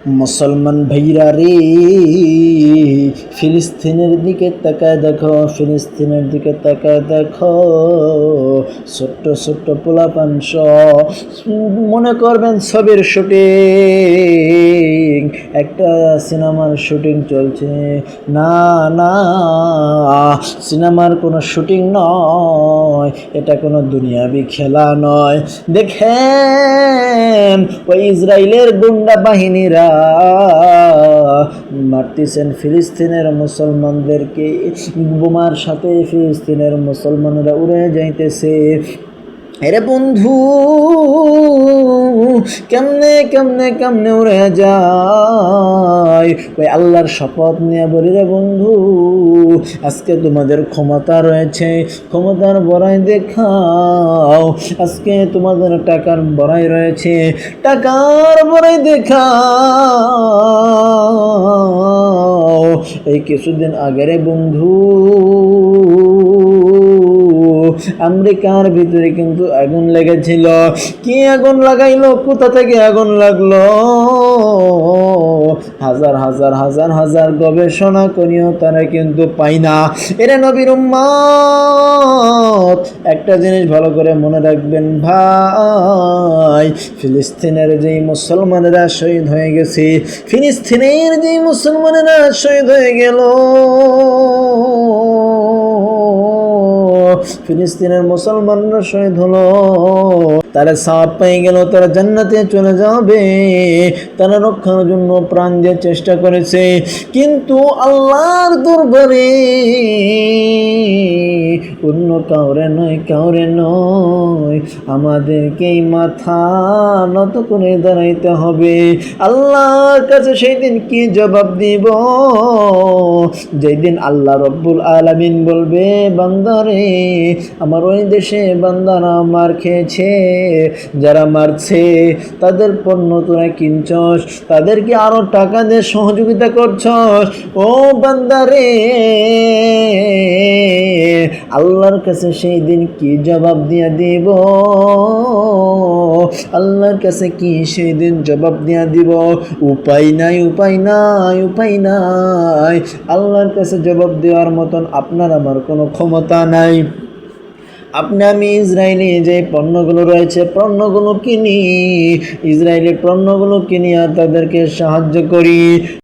মুসলমান ভাইরা রে, ফিলিস্তিনের দিকে তাকায় দেখো, ফিলিস্তিনের দিকে তাকায় দেখো। ছোট্ট ছোট্ট পোলাপান মনে করবেন ছবির শুটিং, একটা সিনেমার শুটিং চলছে। না না, সিনেমার কোনো শুটিং নয়, এটা কোনো দুনিয়াবি খেলা নয়। দেখেন ওই ইসরায়েলের গুন্ডা বাহিনীরা মারতেছেন ফিলিস্তিনের মুসলমানদেরকে, বোমার সাথে ফিলিস্তিনের মুসলমানরা উড়ে যাইতেছে। এরে বন্ধু, কেমনে কেমনে কেমনে উড়ে যায়। ওই আল্লাহর শপথ নিয়ে বলি রে বন্ধু, আজকে তোমাদের ক্ষমতা রয়েছে, ক্ষমতার বড়াই দেখাও। আজকে তোমাদের টাকার বড়াই রয়েছে, টাকার বড়াই দেখাও। এই কিছুদিন আগে রে বন্ধু, আমেরিকার ভিতরে কিন্তু আগুন লেগেছিল। কি আগুন লাগাইলো, কোথা থেকে আগুন লাগলো? হাজার হাজার হাজার হাজার গবেষণা করিও তারা কিন্তু পাই না। এরা নবীর উম্মত, একটা জিনিস ভালো করে মনে রাখবেন ভাই, ফিলিস্তিনের যেই মুসলমানেরা শহীদ হয়ে গেছে, ফিলিস্তিনের যেই মুসলমানেরা শহীদ হয়ে গেল, ফিলিস্তিনের মুসলমানরা শহীদ হলো, তারা সাওয়াব পেয়ে গেল, তারা জান্নাতে চলে যাবে। তারা রক্ষার জন্য প্রাণ দিয়ে চেষ্টা করেছে, কিন্তু আল্লাহর দরবারে অন্য কাউরে নয়, কাউরে নয়, আমাদেরকেই মাথা নত করে দাঁড়াইতে হবে আল্লাহর কাছে। সেই দিন কি জবাব দিব? যেই দিন আল্লাহ রব্বুল আলামিন বলবে, বান্দারে, আমার ওই দেশে বান্দারা মার খেয়েছে, যারা মারছে তাদের পণ্য তোরা কিনছস, তাদেরকে আরো টাকা দিয়ে সহযোগিতা করছস। ও বান্দারে, আল্লাহর কাছে সেই দিন কি জবাব দিয়া দিব? আল্লাহর কাছে কি সেই দিন জবাব দিয়া দিব? উপায় নাই, উপায় নাই, উপায় নাই। আল্লাহর কাছে জবাব দেওয়ার মতন আপনার আমার কোনো ক্ষমতা নাই। আপনি আমি ইসরায়েলি যে পণ্যগুলো রয়েছে, পণ্যগুলো কিনি, ইসরায়েলি পণ্যগুলো কিনি আর তাদেরকে সাহায্য করি।